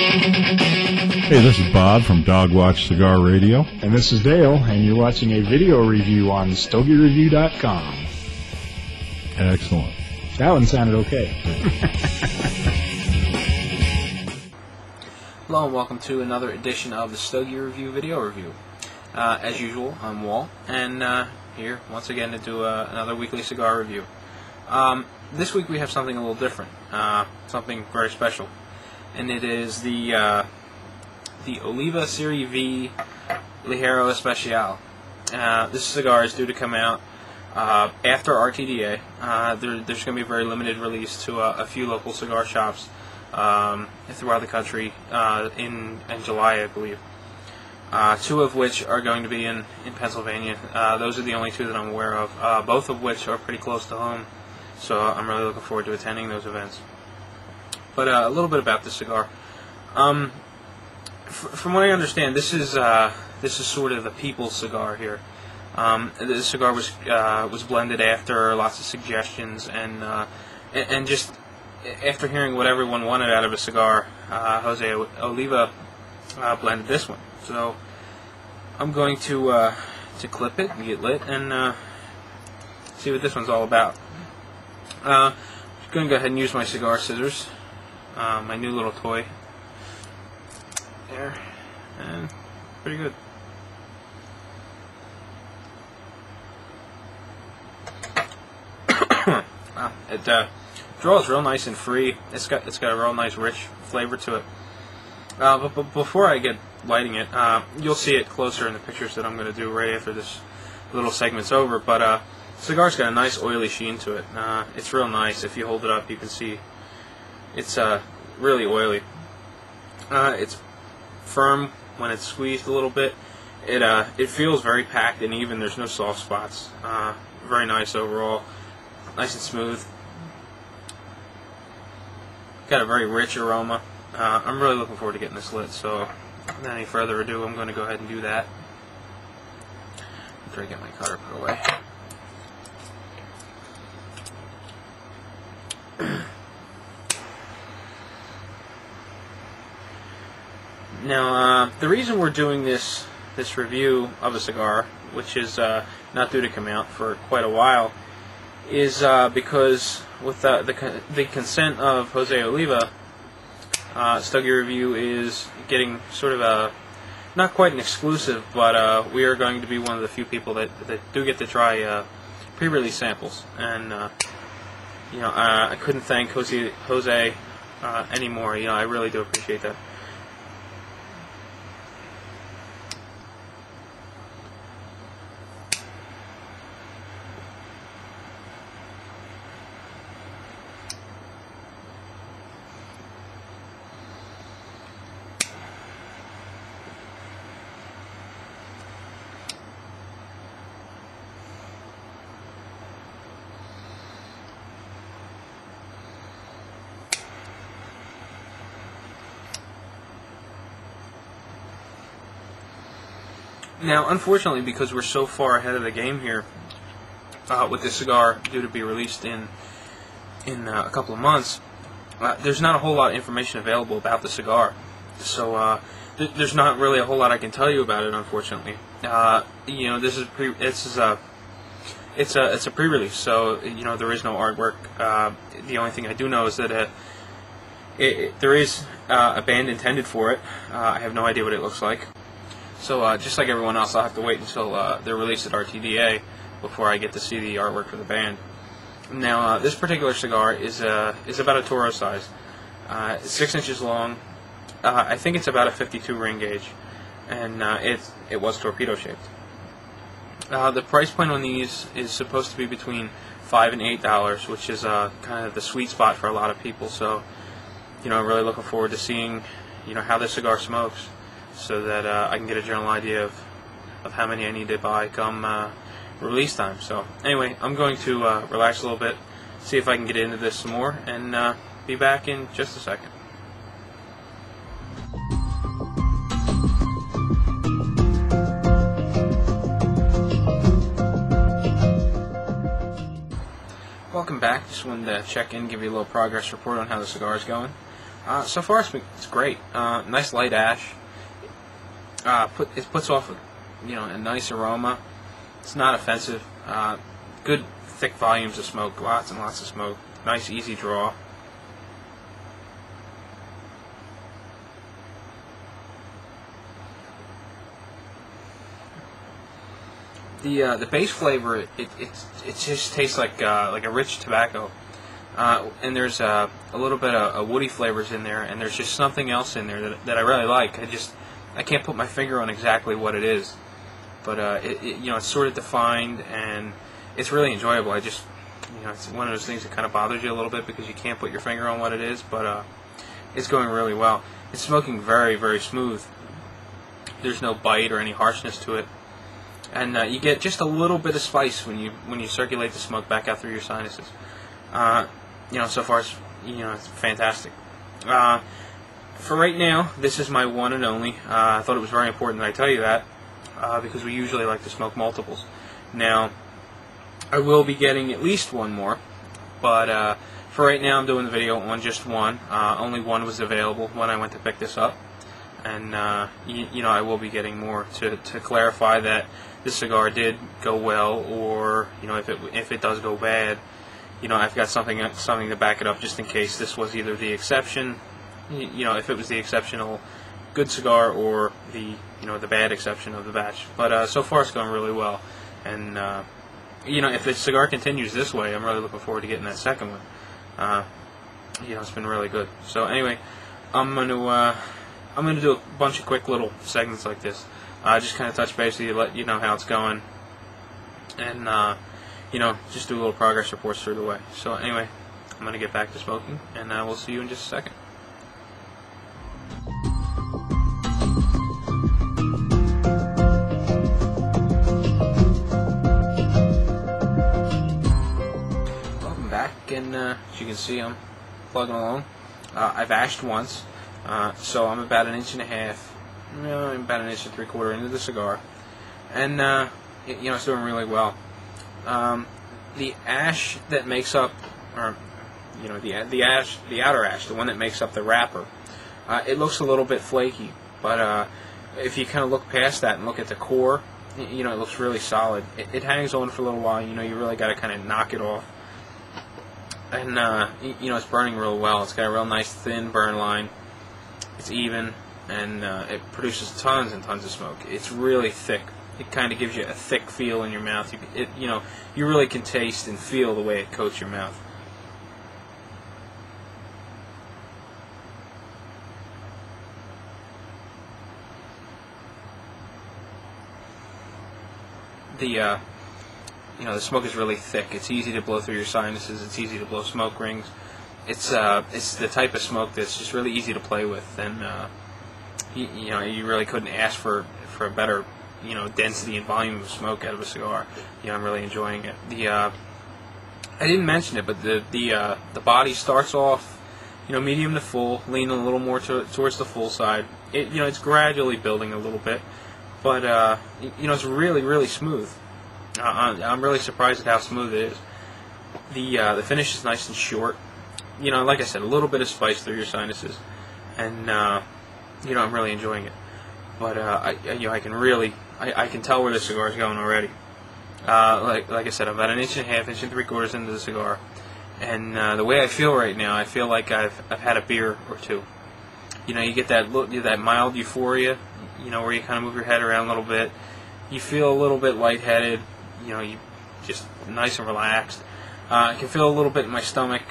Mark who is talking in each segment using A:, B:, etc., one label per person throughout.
A: Hey, this is Bob from Dogwatch Cigar Radio.
B: And this is Dale, and you're watching a video review on StogieReview.com.
A: Excellent.
B: That one sounded okay.
C: Hello and welcome to another edition of the Stogie Review video review. As usual, I'm Walt, and here once again to do another weekly cigar review. This week we have something a little different, something very special, and it is the Oliva Serie V Ligero Especial. This cigar is due to come out after RTDA. There's going to be a very limited release to a few local cigar shops throughout the country in July, I believe. Two of which are going to be in Pennsylvania. Those are the only two that I'm aware of, both of which are pretty close to home, so I'm really looking forward to attending those events. But a little bit about this cigar. From what I understand, this is sort of the people's cigar here. This cigar was blended after lots of suggestions, and just after hearing what everyone wanted out of a cigar, Jose Oliva blended this one. So I'm going to clip it and get lit and see what this one's all about. I'm going to go ahead and use my cigar scissors, my new little toy. There, and pretty good. Wow, it draws real nice and free. It's got a real nice rich flavor to it. But before I get lighting it, you'll see it closer in the pictures that I'm going to do right after this little segment's over. But cigar's got a nice oily sheen to it. It's real nice. If you hold it up, you can see it's really oily. It's firm when it's squeezed a little bit. It feels very packed and even. There's no soft spots. Very nice overall. Nice and smooth. Got a very rich aroma. I'm really looking forward to getting this lit, so without any further ado, I'm going to go ahead and do that. After I get my cutter put away. Now, the reason we're doing this review of a cigar, which is not due to come out for quite a while, is because with the consent of Jose Oliva, Stogie Review is getting sort of not quite an exclusive, but we are going to be one of the few people that do get to try pre-release samples, and I couldn't thank Jose anymore. I really do appreciate that. Now, unfortunately, because we're so far ahead of the game here, with this cigar due to be released in a couple of months, there's not a whole lot of information available about the cigar. So there's not really a whole lot I can tell you about it, unfortunately. This is it's a pre-release, so there is no artwork. The only thing I do know is that there is a band intended for it. I have no idea what it looks like. So just like everyone else, I'll have to wait until they're released at RTDA before I get to see the artwork for the band. Now, this particular cigar is about a Toro size. It's 6 inches long. I think it's about a 52 ring gauge, and it was torpedo shaped. The price point on these is supposed to be between $5 and $8, which is kind of the sweet spot for a lot of people. So, I'm really looking forward to seeing how this cigar smokes, so that I can get a general idea of how many I need to buy come release time. So anyway, I'm going to relax a little bit, see if I can get into this some more, and be back in just a second. Welcome back. Just wanted to check in, give you a little progress report on how the cigar is going. So far, it's great. Nice light ash. It puts off a nice aroma. It's not offensive. Good thick volumes of smoke. Lots and lots of smoke. Nice easy draw. The base flavor it just tastes like a rich tobacco, and there's a little bit of woody flavors in there, and there's just something else in there that I really like. I can't put my finger on exactly what it is, but it's sort of defined and it's really enjoyable. It's one of those things that kind of bothers you a little bit because you can't put your finger on what it is, but it's going really well. It's smoking very, very smooth. There's no bite or any harshness to it. And you get just a little bit of spice when you circulate the smoke back out through your sinuses. So far it's fantastic. For right now, this is my one and only. I thought it was very important that I tell you that because we usually like to smoke multiples. Now, I will be getting at least one more, but for right now, I'm doing the video on just one. Only one was available when I went to pick this up. And I will be getting more to clarify that this cigar did go well, or if it does go bad, I've got something to back it up just in case this was either the exception, if it was the exceptional good cigar or the bad exception of the batch. But so far it's going really well, and if the cigar continues this way, I'm really looking forward to getting that second one. It's been really good. So anyway, I'm going to do a bunch of quick little segments like this. Just kind of touch base with you, let you know how it's going, and just do little progress reports through the way. So anyway, I'm going to get back to smoking, and we'll see you in just a second. Welcome back, and as you can see, I'm plugging along. I've ashed once. So I'm about 1.5 inches, about 1 3/4 inches into the cigar, and it's doing really well. The ash that makes up, or the outer ash, the one that makes up the wrapper, it looks a little bit flaky, but if you kind of look past that and look at the core, it looks really solid. It hangs on for a little while. You really got to kind of knock it off, and it's burning real well. It's got a real nice thin burn line. It's even, and it produces tons and tons of smoke. It's really thick. It kind of gives you a thick feel in your mouth. You really can taste and feel the way it coats your mouth. The smoke is really thick. It's easy to blow through your sinuses. It's easy to blow smoke rings. It's the type of smoke that's just really easy to play with, and you really couldn't ask for a better density and volume of smoke out of a cigar. I'm really enjoying it. I didn't mention it, but the body starts off medium to full, leaning a little more towards the full side. It's gradually building a little bit, but it's really, really smooth. I'm really surprised at how smooth it is. The finish is nice and short. Like I said, a little bit of spice through your sinuses, and I'm really enjoying it. But I can tell where the cigar is going already. Like I said, I'm about 1.5 inches, 1 3/4 inches into the cigar, and the way I feel right now, I feel like I've had a beer or two. You get that mild euphoria, where you kind of move your head around a little bit. You feel a little bit lightheaded. You just nice and relaxed. I can feel a little bit in my stomach.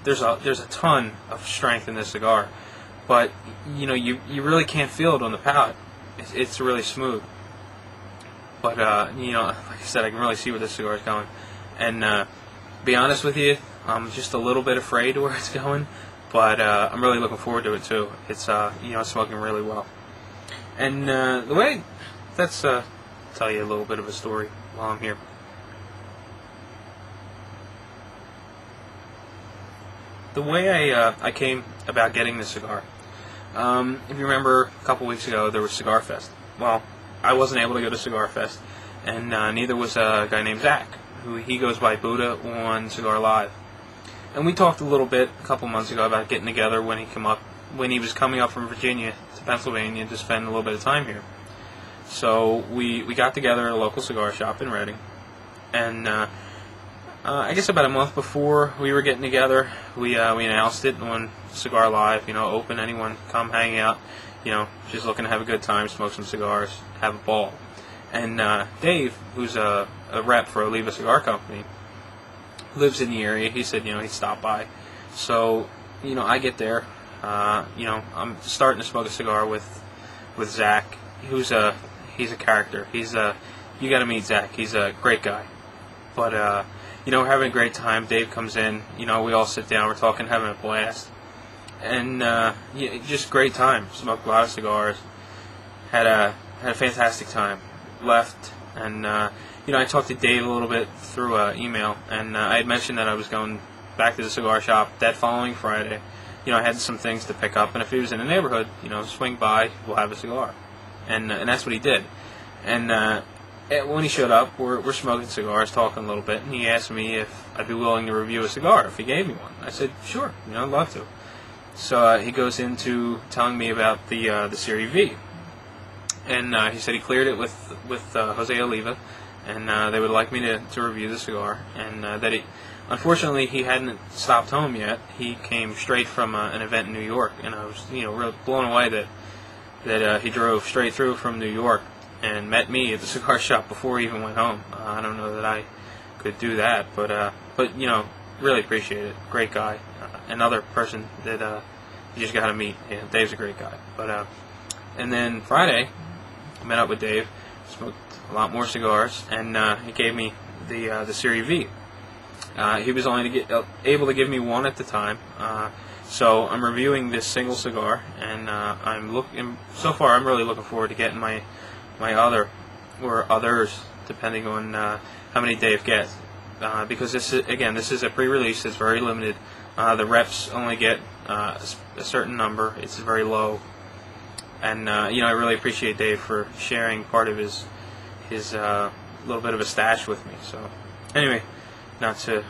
C: There's a ton of strength in this cigar, but you really can't feel it on the palate. It's really smooth. But like I said, I can really see where this cigar is going. And be honest with you, I'm just a little bit afraid where it's going, but I'm really looking forward to it too. It's it's smoking really well. And the way let's tell you a little bit of a story while I'm here. The way I came about getting this cigar, if you remember a couple weeks ago, there was Cigar Fest. Well, I wasn't able to go to Cigar Fest, and neither was a guy named Zach, who he goes by Buddha on Cigar Live. And we talked a little bit a couple months ago about getting together when he was coming up from Virginia to Pennsylvania to spend a little bit of time here. So we got together at a local cigar shop in Reading, and I guess about a month before we were getting together, we announced it on Cigar Live. Open, anyone come hang out. Just looking to have a good time, smoke some cigars, have a ball. And Dave, who's a rep for Oliva Cigar Company, lives in the area. He said, he'd stop by. So, I get there. I'm starting to smoke a cigar with Zach, he's a character. You got to meet Zach. He's a great guy. But we're having a great time. Dave comes in. We all sit down. We're talking, having a blast, and just great time. Smoked a lot of cigars. Had a fantastic time. Left, and I talked to Dave a little bit through email, and I had mentioned that I was going back to the cigar shop that following Friday. I had some things to pick up, and if he was in the neighborhood, swing by, we'll have a cigar, and that's what he did. And when he showed up, we're smoking cigars, talking a little bit, and he asked me if I'd be willing to review a cigar if he gave me one. I said, sure, I'd love to. So he goes into telling me about the Serie V. And he said he cleared it with Jose Oliva, and they would like me to review the cigar. And that unfortunately, he hadn't stopped home yet. He came straight from an event in New York, and I was really blown away that he drove straight through from New York and met me at the cigar shop before he even went home. I don't know that I could do that, but really appreciate it. Great guy. Another person that you just got to meet. Yeah, Dave's a great guy. But and then Friday, I met up with Dave, smoked a lot more cigars, and he gave me the Serie V. He was only able to give me one at the time, so I'm reviewing this single cigar, and so far I'm really looking forward to getting my other, or others, depending on how many Dave gets, because this is a pre-release. It's very limited. The reps only get a certain number. It's very low. And I really appreciate Dave for sharing part of his little bit of a stash with me. So anyway, not to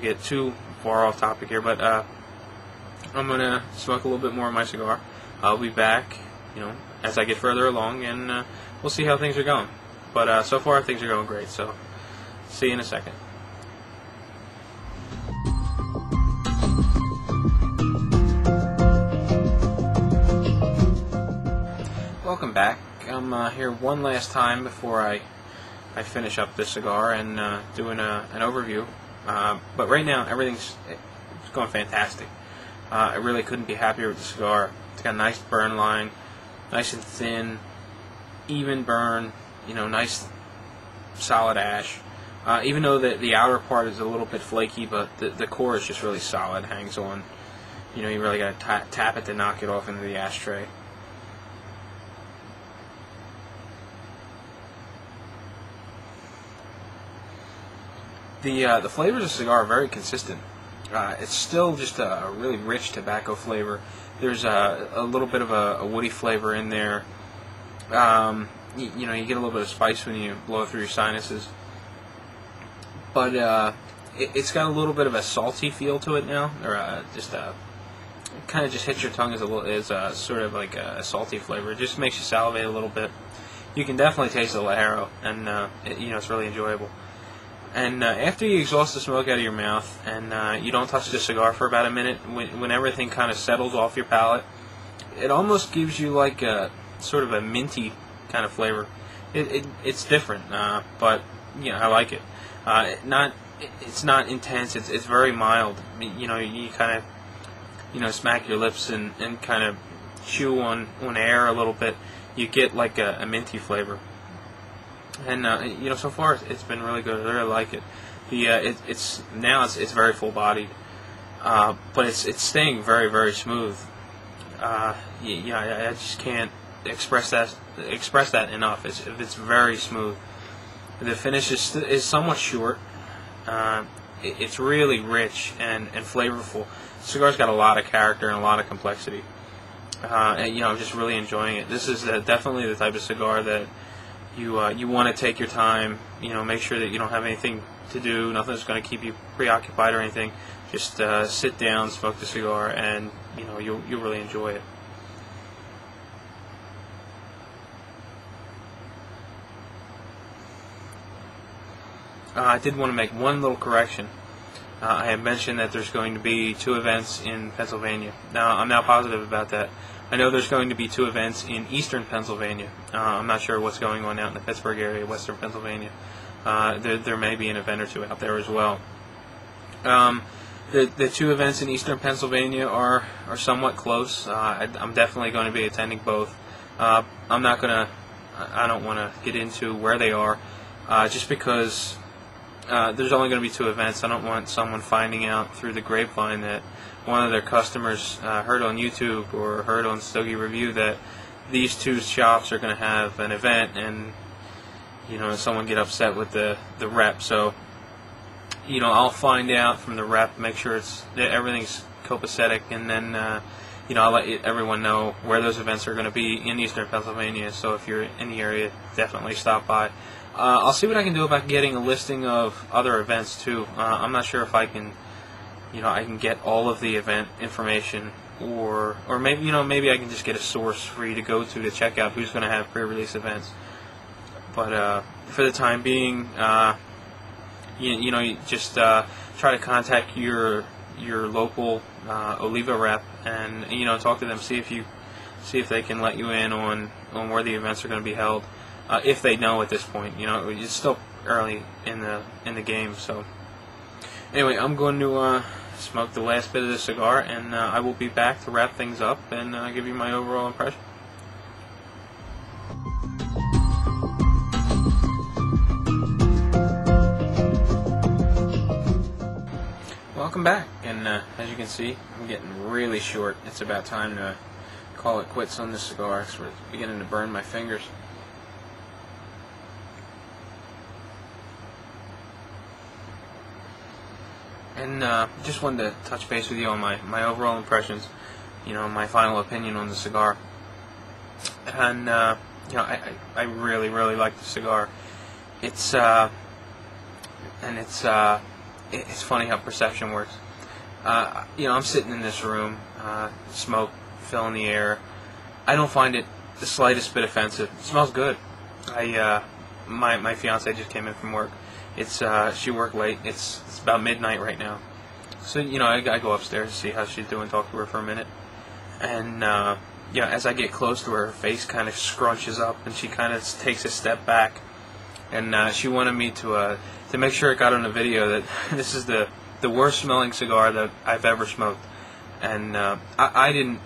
C: get too far off topic here, but I'm gonna smoke a little bit more of my cigar. I'll be back, as I get further along, and we'll see how things are going. But so far things are going great. So see you in a second. Welcome back. I'm here one last time before I finish up this cigar and doing an overview. But right now, everything's going fantastic. I really couldn't be happier with the cigar. It's got a nice burn line, nice and thin, even burn, nice solid ash. Even though the outer part is a little bit flaky, but the core is just really solid, hangs on. You really got to tap it to knock it off into the ashtray. The flavors of the cigar are very consistent. It's still just a really rich tobacco flavor. There's a little bit of a woody flavor in there. You get a little bit of spice when you blow it through your sinuses. But it's got a little bit of a salty feel to it now, or kind of just hits your tongue as sort of like a salty flavor. It just makes you salivate a little bit. You can definitely taste the Ligero, and it's really enjoyable. And after you exhaust the smoke out of your mouth, and you don't touch the cigar for about a minute, when everything kind of settles off your palate, it almost gives you like a sort of a minty kind of flavor. It's different, but I like it. It's not intense. It's very mild. You kind of smack your lips and kind of chew on air a little bit. You get like a minty flavor. And so far it's been really good. I really like it. It's very full bodied, but it's staying very, very smooth. I just can't express that enough. It's very smooth. The finish is somewhat short. It's really rich and flavorful. The cigar's got a lot of character and a lot of complexity. I'm just really enjoying it. This is definitely the type of cigar that you want to take your time. Make sure that you don't have anything to do. Nothing's going to keep you preoccupied or anything. Just sit down, smoke the cigar, and you'll really enjoy it. I did want to make one little correction. I had mentioned that there's going to be 2 events in Pennsylvania. Now, I'm not positive about that. I know there's going to be 2 events in eastern Pennsylvania. I'm not sure what's going on out in the Pittsburgh area, western Pennsylvania. There may be an event or 2 out there as well. The 2 events in eastern Pennsylvania are somewhat close. I'm definitely going to be attending both. I don't want to get into where they are, just because there's only going to be 2 events. I don't want someone finding out through the grapevine that one of their customers heard on YouTube or heard on Stogie Review that these 2 shops are going to have an event, and someone get upset with the rep. So I'll find out from the rep, make sure that everything's copacetic, and then I'll let everyone know where those events are going to be in eastern Pennsylvania. So if you're in the area, definitely stop by. I'll see what I can do about getting a listing of other events too. I'm not sure if I can, I can get all of the event information, or maybe maybe I can just get a source for you to go to check out who's going to have pre-release events. But for the time being, you just try to contact your local Oliva rep and talk to them, see if they can let you in on where the events are going to be held. If they know at this point, it's still early in the game. So anyway, I'm going to smoke the last bit of the cigar, and I will be back to wrap things up and give you my overall impression. Welcome back, and as you can see, I'm getting really short. It's about time to call it quits on this cigar. It's beginning to burn my fingers. And just wanted to touch base with you on my overall impressions, my final opinion on the cigar. And I really like the cigar. It's funny how perception works. I'm sitting in this room, smoke filling the air. I don't find it the slightest bit offensive. It smells good. My fiance just came in from work. She worked late. It's about midnight right now. So I go upstairs to see how she's doing, talk to her for a minute, and as I get close to her face kind of scrunches up, and she kind of takes a step back, and she wanted me to make sure it got on the video that this is the worst smelling cigar that I've ever smoked, and I didn't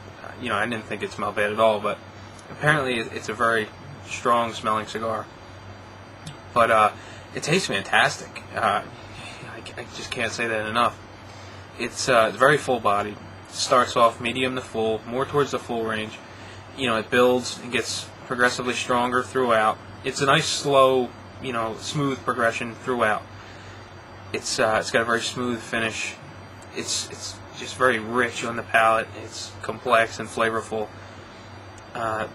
C: think it smelled bad at all, but apparently it's a very strong smelling cigar, but it tastes fantastic. I just can't say that enough. It's very full bodied. Starts off medium to full, more towards the full range. It builds and gets progressively stronger throughout. It's a nice slow, smooth progression throughout. It's got a very smooth finish. It's just very rich on the palate. It's complex and flavorful.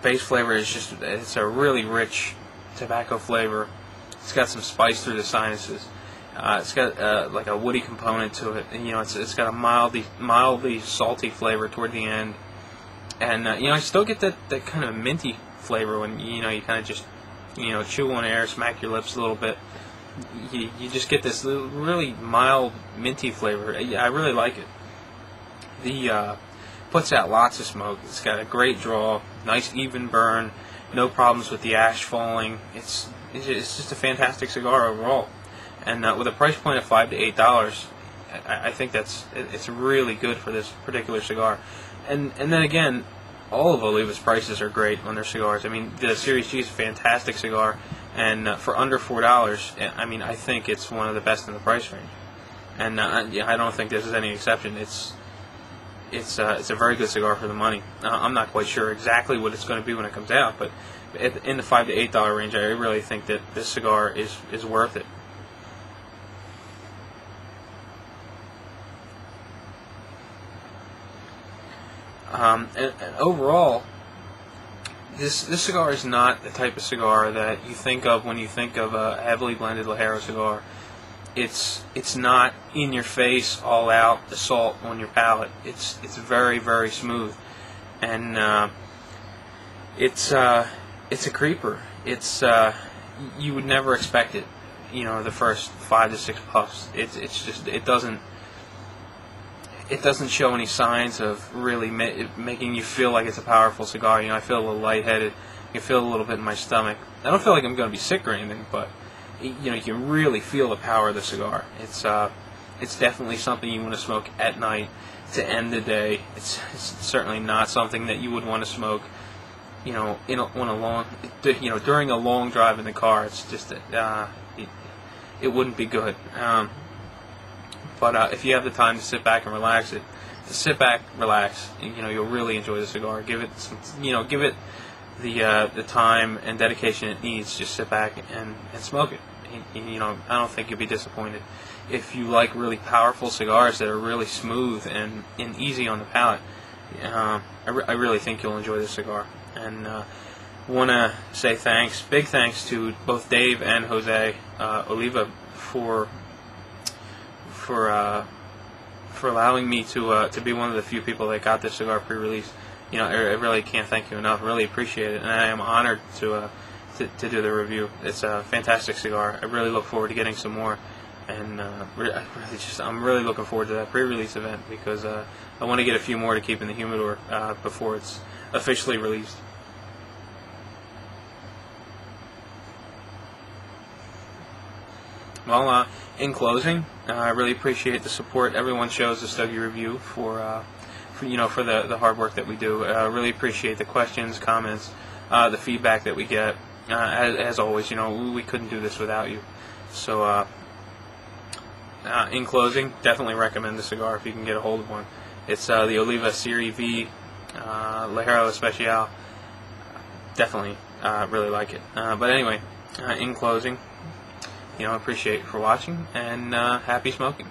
C: Base flavor is it's a really rich tobacco flavor. It's got some spice through the sinuses. It's got like a woody component to it. And, it's got a mildly salty flavor toward the end. And I still get that kind of minty flavor when you kind of just chew on air, smack your lips a little bit. You just get this really mild minty flavor. I really like it. The puts out lots of smoke. It's got a great draw, nice even burn, no problems with the ash falling. It's just a fantastic cigar overall, and with a price point of $5 to $8, I think it's really good for this particular cigar. And then again, all of Oliva's prices are great on their cigars. I mean, the Series G is a fantastic cigar, and for under $4, I mean, I think it's one of the best in the price range. And I don't think this is any exception. It's a very good cigar for the money. I'm not quite sure exactly what it's going to be when it comes out, but in the $5 to $8 range, I really think that this cigar is worth it. And overall, this cigar is not the type of cigar that you think of when you think of a heavily blended Ligero cigar. it's not in your face, all out assault on your palate. It's very, very smooth, and it's a creeper. It's you would never expect it. The first 5 to 6 puffs. It's just it doesn't show any signs of really making you feel like it's a powerful cigar. I feel a little lightheaded. I feel a little bit in my stomach. I don't feel like I'm going to be sick or anything, but you can really feel the power of the cigar. It's definitely something you want to smoke at night to end the day. It's certainly not something that you would want to smoke, during a long drive in the car. It's just it wouldn't be good. But if you have the time to sit back and relax, you'll really enjoy the cigar. Give it some, give it the time and dedication it needs. Just sit back and smoke it. I don't think you'll be disappointed. If you like really powerful cigars that are really smooth and easy on the palate, I really think you'll enjoy this cigar. And want to say big thanks to both Dave and Jose Oliva for allowing me to be one of the few people that got this cigar pre-release. I really can't thank you enough. I really appreciate it, and I am honored to do the review. It's a fantastic cigar. I really look forward to getting some more, and I'm really looking forward to that pre-release event because I want to get a few more to keep in the humidor before it's officially released. Well, in closing, I really appreciate the support everyone shows the Stogie Review for the hard work that we do. I really appreciate the questions, comments, the feedback that we get. As always, we couldn't do this without you. So, in closing, definitely recommend the cigar if you can get a hold of one. It's the Oliva Serie V Ligero Especial. Definitely really like it. But anyway, in closing, appreciate you for watching, and happy smoking.